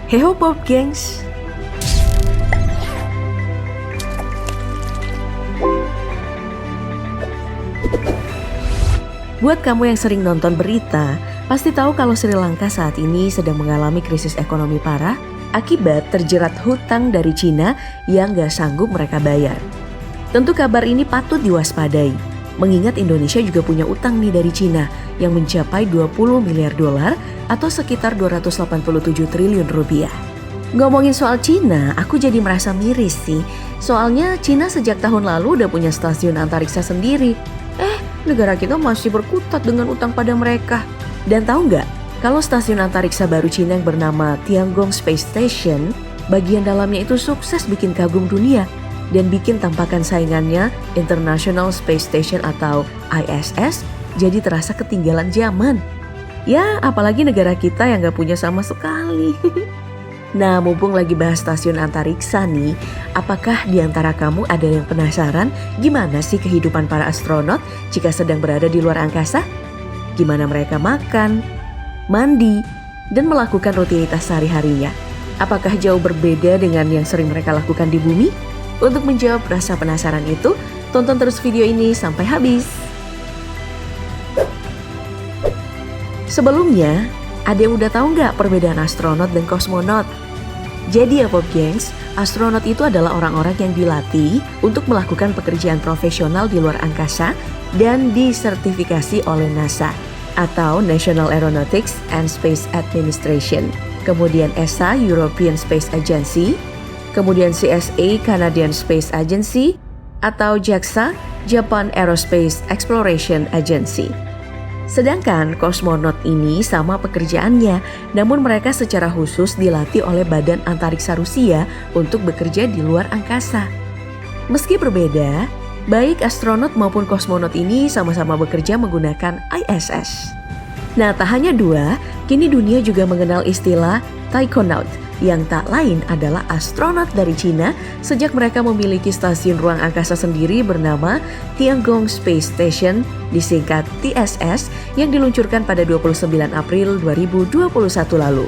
Heho Pop Gengs. Buat kamu yang sering nonton berita, pasti tahu kalau Sri Lanka saat ini sedang mengalami krisis ekonomi parah akibat terjerat hutang dari Cina yang gak sanggup mereka bayar. Tentu kabar ini patut diwaspadai, mengingat Indonesia juga punya utang nih dari Cina yang mencapai 20 miliar dolar atau sekitar 287 triliun rupiah. Ngomongin soal Cina, aku jadi merasa miris sih. Soalnya Cina sejak tahun lalu udah punya stasiun antariksa sendiri. Negara kita masih berkutat dengan utang pada mereka. Dan tahu nggak, kalau stasiun antariksa baru Cina yang bernama Tiangong Space Station, bagian dalamnya itu sukses bikin kagum dunia dan bikin tampakan saingannya International Space Station atau ISS jadi terasa ketinggalan zaman. Ya, apalagi negara kita yang nggak punya sama sekali. Nah, mumpung lagi bahas stasiun antariksa nih, apakah di antara kamu ada yang penasaran gimana sih kehidupan para astronot jika sedang berada di luar angkasa? Gimana mereka makan, mandi, dan melakukan rutinitas sehari-harinya? Apakah jauh berbeda dengan yang sering mereka lakukan di bumi? Untuk menjawab rasa penasaran itu, tonton terus video ini sampai habis. Sebelumnya, ada yang udah tahu nggak perbedaan astronot dan kosmonot? Jadi ya Pop Gengs, astronot itu adalah orang-orang yang dilatih untuk melakukan pekerjaan profesional di luar angkasa dan disertifikasi oleh NASA atau National Aeronautics and Space Administration. Kemudian ESA, European Space Agency, kemudian CSA, Canadian Space Agency, atau JAXA, Japan Aerospace Exploration Agency. Sedangkan kosmonot ini sama pekerjaannya, namun mereka secara khusus dilatih oleh Badan Antariksa Rusia untuk bekerja di luar angkasa. Meski berbeda, baik astronot maupun kosmonot ini sama-sama bekerja menggunakan ISS. Nah, tak hanya dua, kini dunia juga mengenal istilah taikonaut, yang tak lain adalah astronot dari Cina sejak mereka memiliki stasiun ruang angkasa sendiri bernama Tiangong Space Station, disingkat TSS, yang diluncurkan pada 29 April 2021 lalu.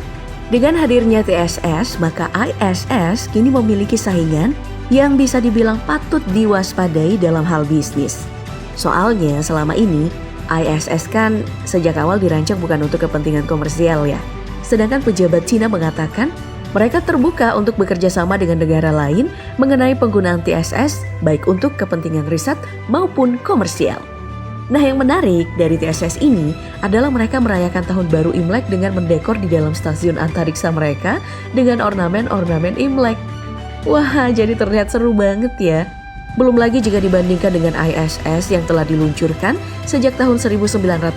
Dengan hadirnya TSS, maka ISS kini memiliki saingan yang bisa dibilang patut diwaspadai dalam hal bisnis. Soalnya selama ini ISS kan sejak awal dirancang bukan untuk kepentingan komersial ya. Sedangkan pejabat Cina mengatakan mereka terbuka untuk bekerja sama dengan negara lain mengenai penggunaan TSS baik untuk kepentingan riset maupun komersial. Nah, yang menarik dari TSS ini adalah mereka merayakan tahun baru Imlek dengan mendekor di dalam stasiun antariksa mereka dengan ornamen-ornamen Imlek. Wah, jadi terlihat seru banget ya. Belum lagi jika dibandingkan dengan ISS yang telah diluncurkan sejak tahun 1998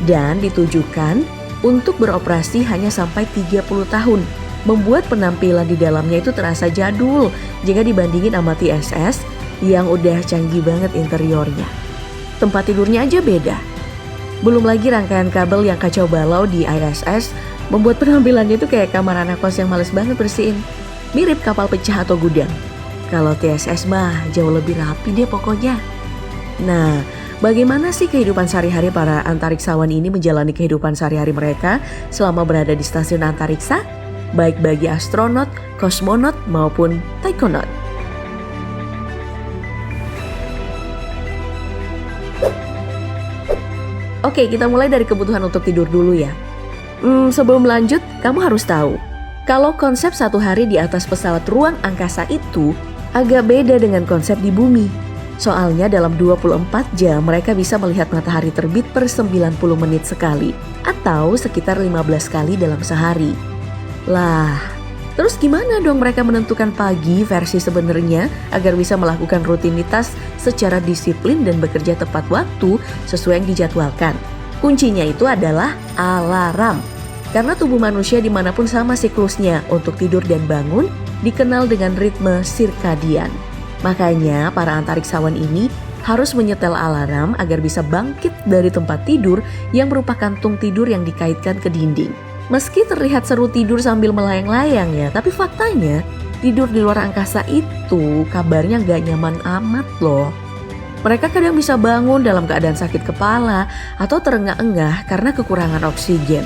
dan ditujukan untuk beroperasi hanya sampai 30 tahun, membuat penampilan di dalamnya itu terasa jadul jika dibandingin sama TSS yang udah canggih banget interiornya. Tempat tidurnya aja beda. Belum lagi rangkaian kabel yang kacau balau di ISS membuat penampilannya itu kayak kamar anak kos yang males banget bersihin. Mirip kapal pecah atau gudang. Kalau TSS mah jauh lebih rapi deh pokoknya. Nah, bagaimana sih kehidupan sehari-hari para antariksawan ini menjalani kehidupan sehari-hari mereka selama berada di stasiun antariksa? Baik bagi astronot, kosmonot maupun taikonaut. Oke, kita mulai dari kebutuhan untuk tidur dulu ya. Sebelum lanjut, kamu harus tahu kalau konsep satu hari di atas pesawat ruang angkasa itu agak beda dengan konsep di bumi. Soalnya dalam 24 jam mereka bisa melihat matahari terbit per 90 menit sekali atau sekitar 15 kali dalam sehari. Lah, terus gimana dong mereka menentukan pagi versi sebenarnya agar bisa melakukan rutinitas secara disiplin dan bekerja tepat waktu sesuai yang dijadwalkan? Kuncinya itu adalah alarm. Karena tubuh manusia dimanapun sama siklusnya untuk tidur dan bangun dikenal dengan ritme sirkadian. Makanya para antariksawan ini harus menyetel alarm agar bisa bangkit dari tempat tidur yang berupa kantung tidur yang dikaitkan ke dinding. Meski terlihat seru tidur sambil melayang-layang ya, tapi faktanya tidur di luar angkasa itu kabarnya gak nyaman amat loh. Mereka kadang bisa bangun dalam keadaan sakit kepala atau terengah-engah karena kekurangan oksigen.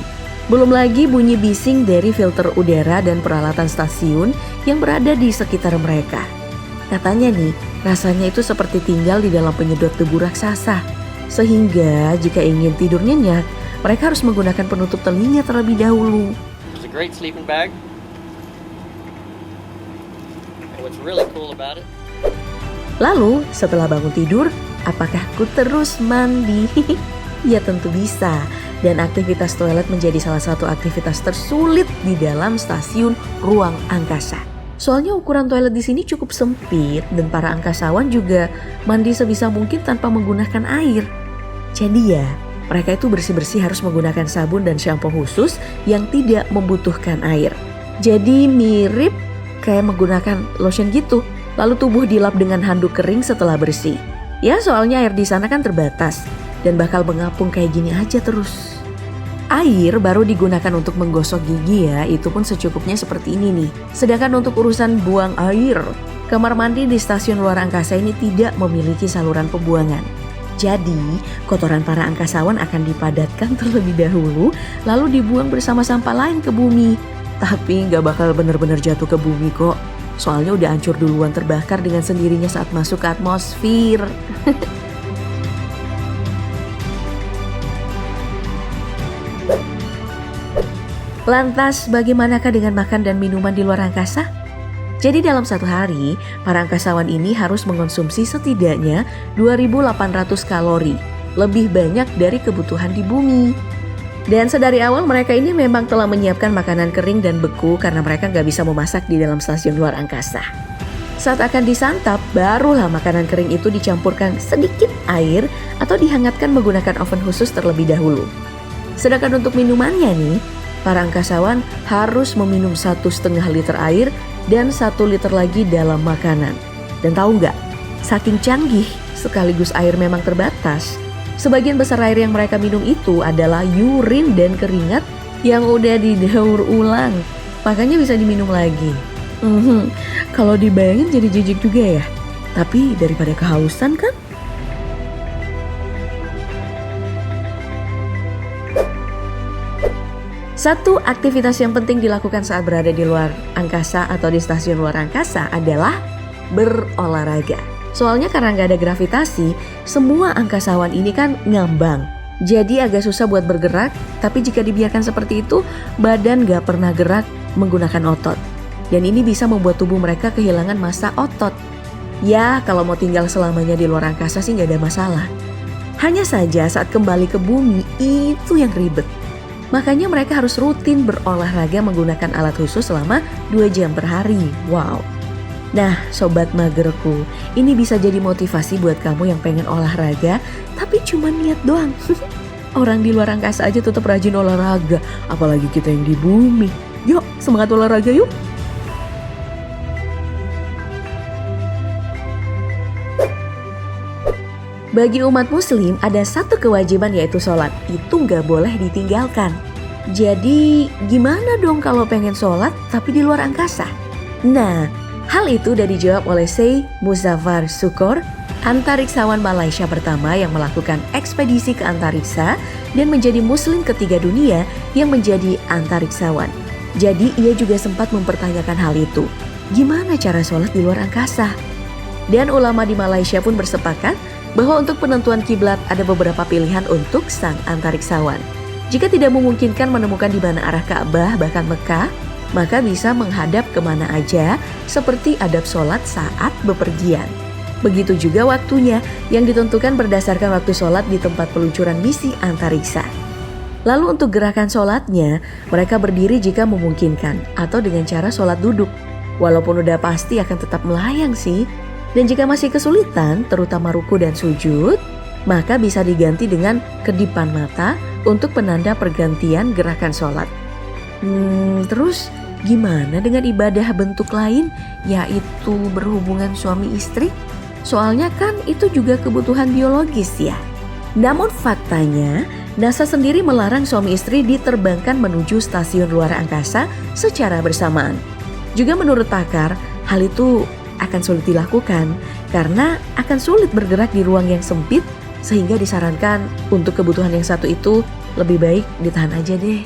Belum lagi bunyi bising dari filter udara dan peralatan stasiun yang berada di sekitar mereka. Katanya nih, rasanya itu seperti tinggal di dalam penyedot debu raksasa. Sehingga jika ingin tidur nyenyak, mereka harus menggunakan penutup telinga terlebih dahulu. It's a great sleeping bag. And what's really cool about it? Lalu, setelah bangun tidur, apakah ku terus mandi? Ya tentu bisa. Dan aktivitas toilet menjadi salah satu aktivitas tersulit di dalam stasiun ruang angkasa. Soalnya ukuran toilet di sini cukup sempit dan para angkasawan juga mandi sebisa mungkin tanpa menggunakan air. Jadi ya, mereka itu bersih-bersih harus menggunakan sabun dan shampoo khusus yang tidak membutuhkan air. Jadi mirip kayak menggunakan lotion gitu. Lalu tubuh dilap dengan handuk kering setelah bersih. Ya soalnya air di sana kan terbatas dan bakal mengapung kayak gini aja terus. Air baru digunakan untuk menggosok gigi ya, itu pun secukupnya seperti ini nih. Sedangkan untuk urusan buang air, kamar mandi di stasiun luar angkasa ini tidak memiliki saluran pembuangan. Jadi, kotoran para angkasawan akan dipadatkan terlebih dahulu, lalu dibuang bersama sampah lain ke bumi. Tapi nggak bakal benar-benar jatuh ke bumi kok. Soalnya udah hancur duluan terbakar dengan sendirinya saat masuk ke atmosfer. Lantas bagaimanakah dengan makan dan minuman di luar angkasa? Jadi dalam satu hari, para angkasawan ini harus mengonsumsi setidaknya 2.800 kalori, lebih banyak dari kebutuhan di bumi. Dan sedari awal mereka ini memang telah menyiapkan makanan kering dan beku karena mereka nggak bisa memasak di dalam stasiun luar angkasa. Saat akan disantap, barulah makanan kering itu dicampurkan sedikit air atau dihangatkan menggunakan oven khusus terlebih dahulu. Sedangkan untuk minumannya nih, para angkasawan harus meminum 1,5 liter air dan 1 liter lagi dalam makanan. Dan tahu nggak, saking canggih sekaligus air memang terbatas, sebagian besar air yang mereka minum itu adalah urin dan keringat yang udah didaur ulang. Makanya bisa diminum lagi. Kalau dibayangin jadi jijik juga ya. Tapi daripada kehausan kan? Satu aktivitas yang penting dilakukan saat berada di luar angkasa atau di stasiun luar angkasa adalah berolahraga. Soalnya karena nggak ada gravitasi, semua angkasawan ini kan ngambang. Jadi agak susah buat bergerak, tapi jika dibiarkan seperti itu, badan nggak pernah gerak menggunakan otot. Dan ini bisa membuat tubuh mereka kehilangan massa otot. Ya, kalau mau tinggal selamanya di luar angkasa sih nggak ada masalah. Hanya saja saat kembali ke bumi, itu yang ribet. Makanya mereka harus rutin berolahraga menggunakan alat khusus selama 2 jam per hari. Wow. Nah, sobat magerku, ini bisa jadi motivasi buat kamu yang pengen olahraga, tapi cuma niat doang. Orang di luar angkasa aja tetap rajin olahraga, apalagi kita yang di bumi. Yuk, semangat olahraga yuk. Bagi umat muslim ada satu kewajiban yaitu sholat, itu nggak boleh ditinggalkan. Jadi gimana dong kalau pengen sholat tapi di luar angkasa? Nah, hal itu udah dijawab oleh Syekh Muzaffar Shukor, antariksawan Malaysia pertama yang melakukan ekspedisi ke antariksa dan menjadi muslim ketiga dunia yang menjadi antariksawan. Jadi ia juga sempat mempertanyakan hal itu. Gimana cara sholat di luar angkasa? Dan ulama di Malaysia pun bersepakat bahwa untuk penentuan kiblat ada beberapa pilihan untuk sang antariksawan. Jika tidak memungkinkan menemukan di mana arah Ka'bah bahkan Mekah, maka bisa menghadap kemana aja seperti adab sholat saat bepergian. Begitu juga waktunya yang ditentukan berdasarkan waktu sholat di tempat peluncuran misi antariksa. Lalu untuk gerakan sholatnya, mereka berdiri jika memungkinkan atau dengan cara sholat duduk. Walaupun udah pasti akan tetap melayang sih. Dan jika masih kesulitan, terutama ruku dan sujud, maka bisa diganti dengan kedipan mata untuk penanda pergantian gerakan sholat. Terus gimana dengan ibadah bentuk lain, yaitu berhubungan suami istri? Soalnya kan itu juga kebutuhan biologis ya. Namun faktanya, NASA sendiri melarang suami istri diterbangkan menuju stasiun luar angkasa secara bersamaan. Juga menurut pakar, hal itu akan sulit dilakukan karena akan sulit bergerak di ruang yang sempit sehingga disarankan untuk kebutuhan yang satu itu lebih baik ditahan aja deh.